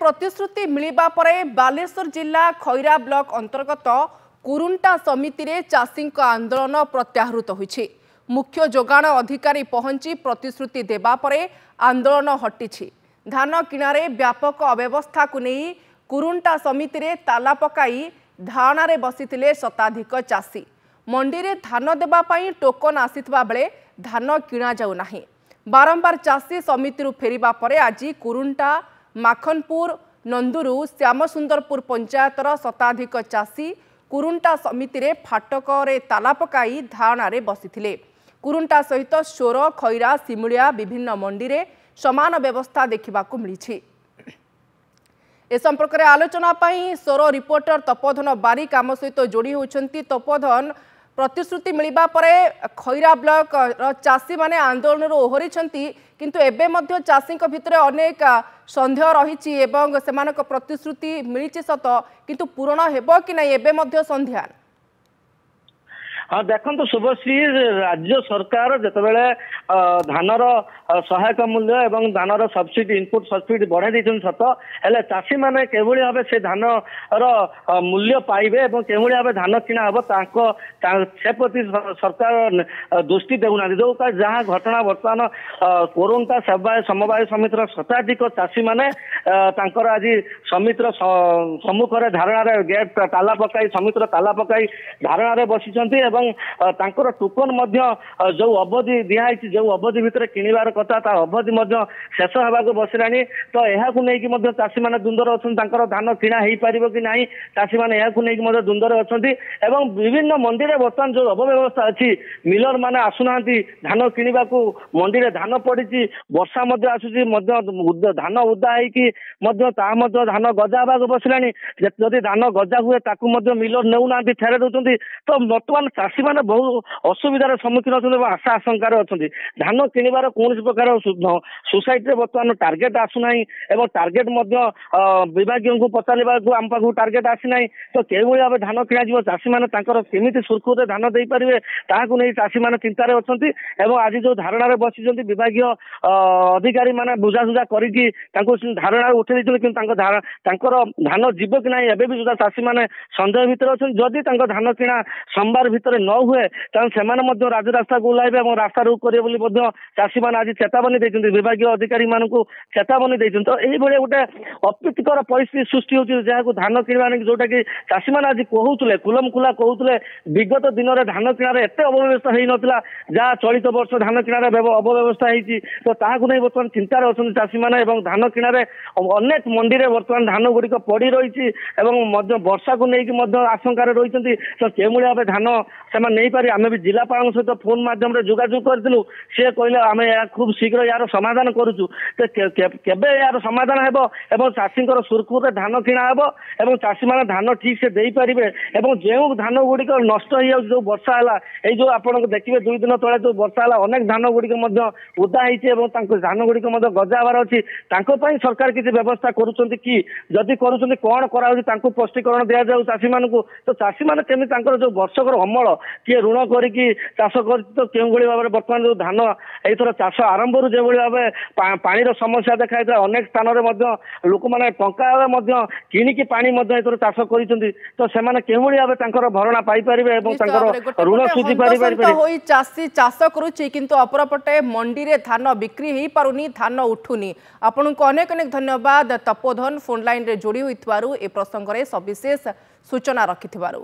प्रतिश्रुति मिलिबा परे बालेश्वर जिला खैरा ब्लॉक अंतर्गत कुरुंटा समिति रे चाषी आंदोलन प्रत्याहृत होइछि। मुख्य जोगाण अधिकारी पहुंची प्रतिश्रुति देबा परे आंदोलन हटिछि। धान किणारे व्यापक अव्यवस्था को नहीं कुरुंटा समिति रे ताला पकाई धारणारे बसिथिले शताधिक चाषी। मंडी रे धान देबा पई टोकन आसिथबा बेले धान किणा जाउ नाही। बारंबार चाषी समिति फेरिबा परे आज कुरुंटा माखनपुर नंदुरु श्यामसुंदरपुर पंचायतर शताधिक चाषी कुरुंटा समिति रे फाटक रे ताला पकाई धारणारे बसिथिले। कुरुंटा सहित सोर खैरा सिमुलिया विभिन्न मंडी रे समान व्यवस्था देखिबाकू मिलिछि। ए संपर्क में आलोचना पाई सोर रिपोर्टर तपोधन बारिक आम सहित जोड़ी होती। तपोधन, प्रतिश्रुति मिलिबा परे खैरा ब्लॉक चाषी माने आंदोलन ओहरी किंतु एबे मध्य चाषी भितर अनेक संदेह रही एवं सेमानक प्रतिश्रुति मिली सत किंतु पूरण हेबो कि नहीं एबे मध्य संध्यान। हाँ देखो शुभश्री, राज्य सरकार जितेबाला धानर सहायक मूल्य एवं धानर सब्सिडी इनपुट सब्सिडी बढ़ाई देते सत हेले चाषी मैंने केवली भाव से धानर मूल्य पाइबे और केवली भाव धान किणा हम से प्रति सरकार दृष्टि देना जो जहाँ घटना बर्तमान कोरुंटा समवाय समितिर शताधिक चाषी मैंने आज समितिर सम्मुखें धारणा गेट ताला पकाई समितिर ताला पकाई धारणा बसी तांकर टोकन जो अवधि दिखाई जो अवधि भितर किणवार कथा अवधि शेष होगा बसलानी। तो यह चाषी मैंने द्वंद्वर अच्छा धान किणा हो पार कि ना चाषी मैंने यह द्वंद्वर अच्छा विभिन्न मंडी में बर्तमान जो अव्यवस्था अच्छी मिलर मैंने आसुना धान किणवा मंडी में धान पड़ी वर्षा आसूसी धान उदा हो धान गजा होगा बसलानी। जदि धान गजा हुए मिलर नेउना फेरे दौरान तो बर्तमान चाषी मैंने बहुत असुविधार सम्मुखीन अच्छा आशा आशंकार अच्छा धान किणवार कौन प्रकार सोसाइटी बर्तमान टार्गेट आसुना और टार्गेट विभाग को पचारा आम पाक टार्गेट आसीना। तो केवल भाव धान किणा चाषी मैंने केमी सुरखुर धान दे पारे ताकू नहीं चाषी मैंने चिंतार अच्छा। आज जो धारणा बसी विभाग अधिकारी मैंने बुझासुझा करके धारणा उठे कि धान जीव कि ना एवं भी सुधा चाषी मैंने सन्देह भितर अच्छा। जदि धान किणा सोमवार भितर न हुए तो राजरास्ता को ओह्लाइबे और रास्ता रोक करेंगे चाषी मैंने आज चेतावनी देते विभाग अधिकारी मानक चेतावनी देते। तो यही गोटे अप्रीतिकर परिस्थिति सृष्टि होती जहाँ धान किणवा जोटा कि चाषी मैंने आज कहते खुलम खुला कहते विगत दिन में धान किणार एत अव्यवस्था हो नाला जहाँ चलित वर्ष धान किणार अव्यवस्था होती। तो ताकू नहीं बर्तमान चिंतार अच्छा चाषी मैंने धान किणार अनेक मंडी में बर्तमान धान गुड़िक पड़ रही वर्षा को लेकिन आशंकार रही। तो केवल भाव धान से नहीं पारे आम भी जिलापाल सहित फोन मध्यम जोगाजोग करूँ सी कहले आम खूब शीघ्र यार समाधान करुचु। तो केबे यार समाधान हेबो एवं चाषी सुरखुर धान किणा हेबो एवं चाषी मैंने धान ठीक से दे पारे एवं जो धान गुड़िक नष्ट हो जो वर्षा है जो आप देखिए 2 दिन तले जो वर्षा है अनेक धान गुड़िक उदा होती धान गुड़िक गजा हबार अच्छी सरकार किसी व्यवस्था करुँच कि जदि करुँच कौन कराऊँ स्पष्टीकरण दि जाऊ चाषी मानक। तो चाषी मैंने केमी जो वर्षकर अमल किए ऋण करी चाष कर तो क्यों भाव में बर्तमान जो धान एथर चाष आरंभ जो भाव पानी समस्या देखा अनेक स्थान में लोक मैंने टंका किणिकी पानी एथर चाष कर तो से भाव भरणा पाइपर ऋण सुझी पारे चाषी चाष करुच्ची किंतु अपरपटे मंडी रे धान बिक्री हो पारुनी धान उठुनी। आपन को अनेक अनेक धन्यवाद तपोधन फोन लाइन रे जोड़ी होइथवारु ए प्रसंग रे सविशेष सूचना रखिथिवारु।